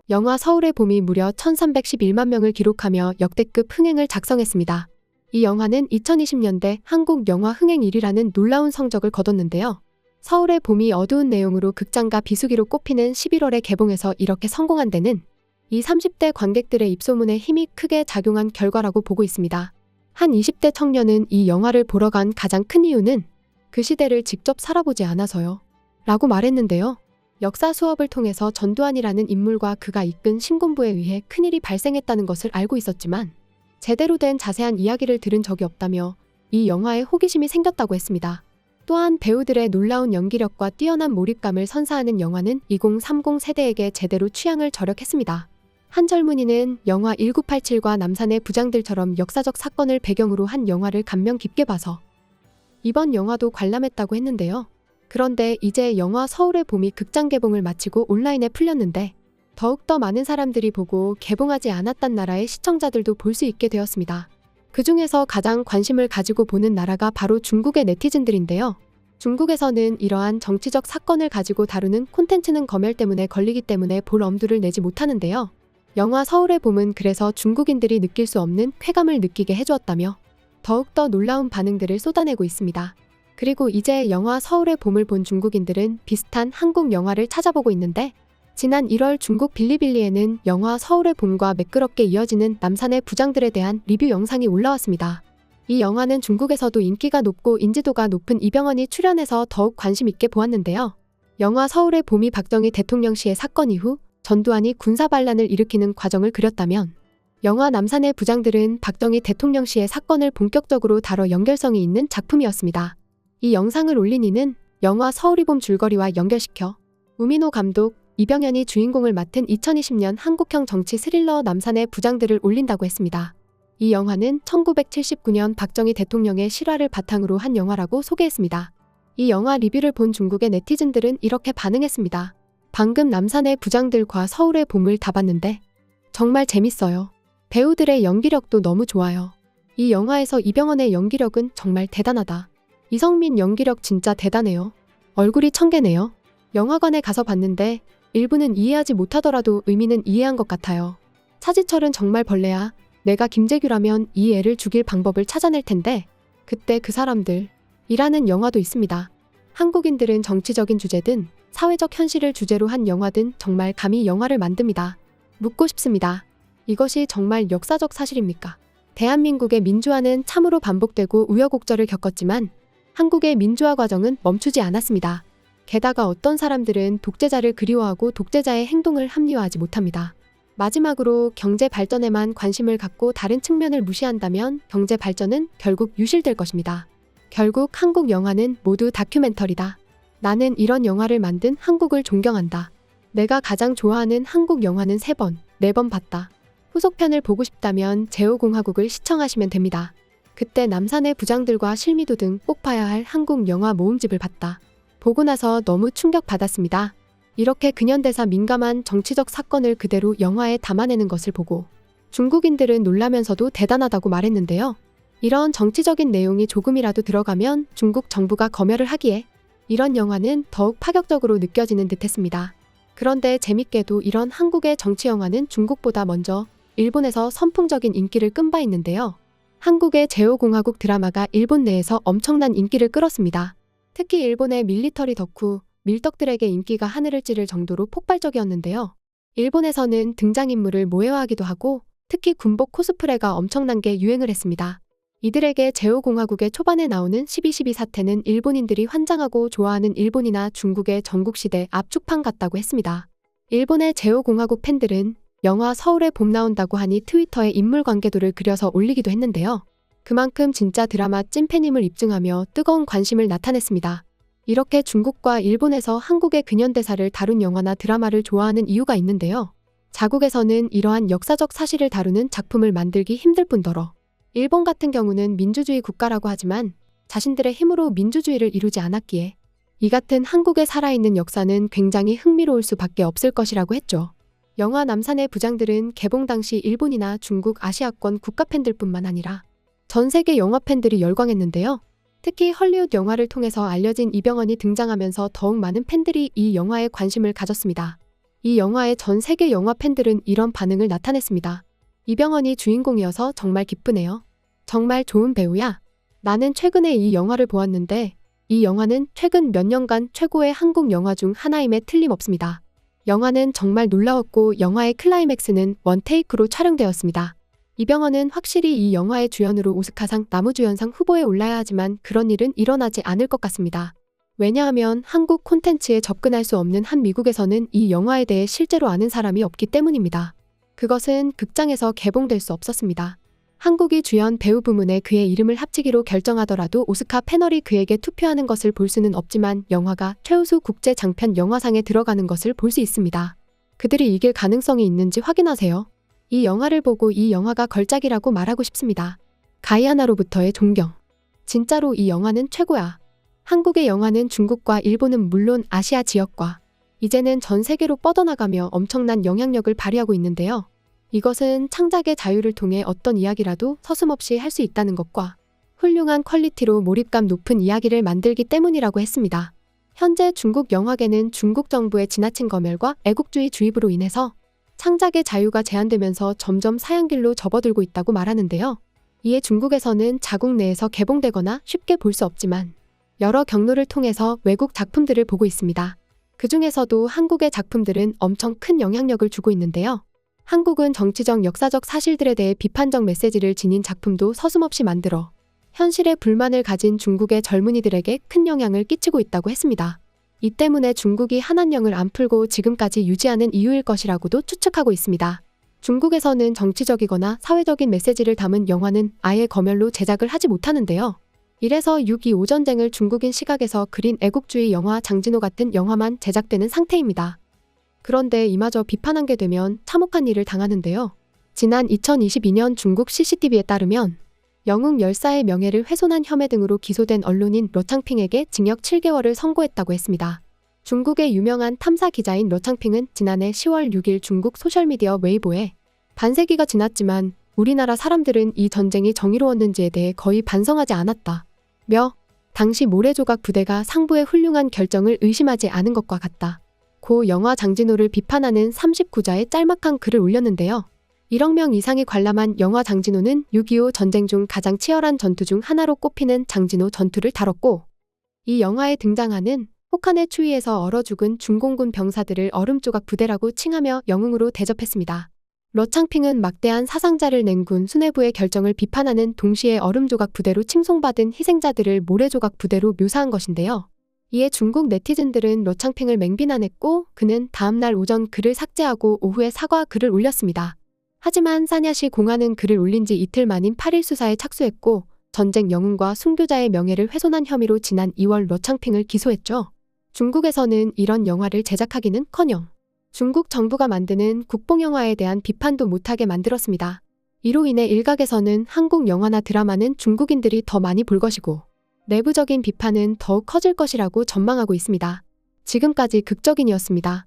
영화 서울의 봄이 무려 1311만 명을 기록하며 역대급 흥행을 작성했습니다. 이 영화는 2020년대 한국 영화 흥행 1위라는 놀라운 성적을 거뒀는데요. 서울의 봄이 어두운 내용으로 극장가 비수기로 꼽히는 11월에 개봉해서 이렇게 성공한 데는 이 30대 관객들의 입소문에 힘이 크게 작용한 결과라고 보고 있습니다. 한 20대 청년은 이 영화를 보러 간 가장 큰 이유는 그 시대를 직접 살아보지 않아서요. 라고 말했는데요. 역사 수업을 통해서 전두환이라는 인물과 그가 이끈 신군부에 의해 큰일이 발생했다는 것을 알고 있었지만 제대로 된 자세한 이야기를 들은 적이 없다며 이 영화에 호기심이 생겼다고 했습니다. 또한 배우들의 놀라운 연기력과 뛰어난 몰입감을 선사하는 영화는 2030 세대에게 제대로 취향을 저격했습니다. 한 젊은이는 영화 1987과 남산의 부장들처럼 역사적 사건을 배경으로 한 영화를 감명 깊게 봐서 이번 영화도 관람했다고 했는데요. 그런데 이제 영화 서울의 봄이 극장 개봉을 마치고 온라인에 풀렸는데 더욱더 많은 사람들이 보고 개봉하지 않았던 나라의 시청자들도 볼 수 있게 되었습니다. 그 중에서 가장 관심을 가지고 보는 나라가 바로 중국의 네티즌들인데요. 중국에서는 이러한 정치적 사건을 가지고 다루는 콘텐츠는 검열 때문에 걸리기 때문에 볼 엄두를 내지 못하는데요. 영화 서울의 봄은 그래서 중국인들이 느낄 수 없는 쾌감을 느끼게 해주었다며 더욱더 놀라운 반응들을 쏟아내고 있습니다. 그리고 이제 영화 서울의 봄을 본 중국인들은 비슷한 한국 영화를 찾아보고 있는데 지난 1월 중국 빌리빌리에는 영화 서울의 봄과 매끄럽게 이어지는 남산의 부장들에 대한 리뷰 영상이 올라왔습니다. 이 영화는 중국에서도 인기가 높고 인지도가 높은 이병헌이 출연해서 더욱 관심 있게 보았는데요. 영화 서울의 봄이 박정희 대통령 시의 사건 이후 전두환이 군사반란을 일으키는 과정을 그렸다면 영화 남산의 부장들은 박정희 대통령 시의 사건을 본격적으로 다뤄 연결성이 있는 작품이었습니다. 이 영상을 올린 이는 영화 서울의 봄 줄거리와 연결시켜 우민호 감독, 이병헌이 주인공을 맡은 2020년 한국형 정치 스릴러 남산의 부장들을 올린다고 했습니다. 이 영화는 1979년 박정희 대통령의 실화를 바탕으로 한 영화라고 소개했습니다. 이 영화 리뷰를 본 중국의 네티즌들은 이렇게 반응했습니다. 방금 남산의 부장들과 서울의 봄을 다 봤는데 정말 재밌어요. 배우들의 연기력도 너무 좋아요. 이 영화에서 이병헌의 연기력은 정말 대단하다. 이성민 연기력 진짜 대단해요. 얼굴이 청개네요. 영화관에 가서 봤는데 일부는 이해하지 못하더라도 의미는 이해한 것 같아요. 차지철은 정말 벌레야. 내가 김재규라면 이 애를 죽일 방법을 찾아낼 텐데 그때 그 사람들 이라는 영화도 있습니다. 한국인들은 정치적인 주제든 사회적 현실을 주제로 한 영화든 정말 감히 영화를 만듭니다. 묻고 싶습니다. 이것이 정말 역사적 사실입니까? 대한민국의 민주화는 참으로 반복되고 우여곡절을 겪었지만 한국의 민주화 과정은 멈추지 않았습니다. 게다가 어떤 사람들은 독재자를 그리워하고 독재자의 행동을 합리화하지 못합니다. 마지막으로 경제 발전에만 관심을 갖고 다른 측면을 무시한다면 경제 발전은 결국 유실될 것입니다. 결국 한국 영화는 모두 다큐멘터리다. 나는 이런 영화를 만든 한국을 존경한다. 내가 가장 좋아하는 한국 영화는 3번, 4번 봤다. 후속편을 보고 싶다면 제5공화국을 시청하시면 됩니다. 그때 남산의 부장들과 실미도 등 꼭 봐야 할 한국 영화 모음집을 봤다. 보고 나서 너무 충격받았습니다. 이렇게 근현대사 민감한 정치적 사건을 그대로 영화에 담아내는 것을 보고 중국인들은 놀라면서도 대단하다고 말했는데요. 이런 정치적인 내용이 조금이라도 들어가면 중국 정부가 검열을 하기에 이런 영화는 더욱 파격적으로 느껴지는 듯했습니다. 그런데 재밌게도 이런 한국의 정치 영화는 중국보다 먼저 일본에서 선풍적인 인기를 끈 바 있는데요. 한국의 제5공화국 드라마가 일본 내에서 엄청난 인기를 끌었습니다. 특히 일본의 밀리터리 덕후, 밀떡들에게 인기가 하늘을 찌를 정도로 폭발적이었는데요. 일본에서는 등장인물을 모해화하기도 하고 특히 군복 코스프레가 엄청난 게 유행을 했습니다. 이들에게 제5공화국의 초반에 나오는 12.12 사태는 일본인들이 환장하고 좋아하는 일본이나 중국의 전국시대 압축판 같다고 했습니다. 일본의 제5공화국 팬들은 영화 서울의 봄 나온다고 하니 트위터에 인물관계도를 그려서 올리기도 했는데요. 그만큼 진짜 드라마 찐팬임을 입증하며 뜨거운 관심을 나타냈습니다. 이렇게 중국과 일본에서 한국의 근현대사를 다룬 영화나 드라마를 좋아하는 이유가 있는데요. 자국에서는 이러한 역사적 사실을 다루는 작품을 만들기 힘들 뿐더러 일본 같은 경우는 민주주의 국가라고 하지만 자신들의 힘으로 민주주의를 이루지 않았기에 이 같은 한국의 살아있는 역사는 굉장히 흥미로울 수밖에 없을 것이라고 했죠. 영화 남산의 부장들은 개봉 당시 일본이나 중국 아시아권 국가팬들뿐만 아니라 전 세계 영화 팬들이 열광했는데요. 특히 헐리우드 영화를 통해서 알려진 이병헌이 등장하면서 더욱 많은 팬들이 이 영화에 관심을 가졌습니다. 이 영화의 전 세계 영화 팬들은 이런 반응을 나타냈습니다. 이병헌이 주인공이어서 정말 기쁘네요. 정말 좋은 배우야. 나는 최근에 이 영화를 보았는데 이 영화는 최근 몇 년간 최고의 한국 영화 중 하나임에 틀림없습니다. 영화는 정말 놀라웠고 영화의 클라이맥스는 원테이크로 촬영되었습니다. 이병헌은 확실히 이 영화의 주연으로 오스카상 남우주연상 후보에 올라야 하지만 그런 일은 일어나지 않을 것 같습니다. 왜냐하면 한국 콘텐츠에 접근할 수 없는 한 미국에서는 이 영화에 대해 실제로 아는 사람이 없기 때문입니다. 그것은 극장에서 개봉될 수 없었습니다. 한국이 주연 배우 부문에 그의 이름을 합치기로 결정하더라도 오스카 패널이 그에게 투표하는 것을 볼 수는 없지만 영화가 최우수 국제 장편 영화상에 들어가는 것을 볼 수 있습니다. 그들이 이길 가능성이 있는지 확인하세요. 이 영화를 보고 이 영화가 걸작이라고 말하고 싶습니다. 가이아나로부터의 존경. 진짜로 이 영화는 최고야. 한국의 영화는 중국과 일본은 물론 아시아 지역과 이제는 전 세계로 뻗어나가며 엄청난 영향력을 발휘하고 있는데요. 이것은 창작의 자유를 통해 어떤 이야기라도 서슴없이 할 수 있다는 것과 훌륭한 퀄리티로 몰입감 높은 이야기를 만들기 때문이라고 했습니다. 현재 중국 영화계는 중국 정부의 지나친 검열과 애국주의 주입으로 인해서 창작의 자유가 제한되면서 점점 사양길로 접어들고 있다고 말하는데요. 이에 중국에서는 자국 내에서 개봉되거나 쉽게 볼 수 없지만 여러 경로를 통해서 외국 작품들을 보고 있습니다. 그 중에서도 한국의 작품들은 엄청 큰 영향력을 주고 있는데요. 한국은 정치적 역사적 사실들에 대해 비판적 메시지를 지닌 작품도 서슴없이 만들어 현실에 불만을 가진 중국의 젊은이들에게 큰 영향을 끼치고 있다고 했습니다. 이 때문에 중국이 한한령을 안 풀고 지금까지 유지하는 이유일 것이라고도 추측하고 있습니다. 중국에서는 정치적이거나 사회적인 메시지를 담은 영화는 아예 검열로 제작을 하지 못하는데요. 이래서 6.25 전쟁을 중국인 시각에서 그린 애국주의 영화 장진호 같은 영화만 제작되는 상태입니다. 그런데 이마저 비판한 게 되면 참혹한 일을 당하는데요. 지난 2022년 중국 CCTV에 따르면 영웅 열사의 명예를 훼손한 혐의 등으로 기소된 언론인 러창핑에게 징역 7개월을 선고했다고 했습니다. 중국의 유명한 탐사 기자인 러창핑은 지난해 10월 6일 중국 소셜미디어 웨이보에 반세기가 지났지만 우리나라 사람들은 이 전쟁이 정의로웠는지에 대해 거의 반성하지 않았다. 며 당시 모래조각 부대가 상부의 훌륭한 결정을 의심하지 않은 것과 같다. 고 영화 장진호를 비판하는 39자의 짤막한 글을 올렸는데요. 1억 명 이상이 관람한 영화 장진호는 6.25 전쟁 중 가장 치열한 전투 중 하나로 꼽히는 장진호 전투를 다뤘고 이 영화에 등장하는 혹한의 추위에서 얼어 죽은 중공군 병사들을 얼음조각 부대라고 칭하며 영웅으로 대접했습니다. 러창핑은 막대한 사상자를 낸 군 수뇌부의 결정을 비판하는 동시에 얼음조각 부대로 칭송받은 희생자들을 모래조각 부대로 묘사한 것인데요. 이에 중국 네티즌들은 러창핑을 맹비난했고 그는 다음날 오전 글을 삭제하고 오후에 사과 글을 올렸습니다. 하지만 사냐시 공안은 글을 올린 지 이틀 만인 8일 수사에 착수했고 전쟁 영웅과 순교자의 명예를 훼손한 혐의로 지난 2월 러창핑을 기소했죠. 중국에서는 이런 영화를 제작하기는커녕 중국 정부가 만드는 국뽕영화에 대한 비판도 못하게 만들었습니다. 이로 인해 일각에서는 한국 영화나 드라마는 중국인들이 더 많이 볼 것이고 내부적인 비판은 더욱 커질 것이라고 전망하고 있습니다. 지금까지 극적인이었습니다.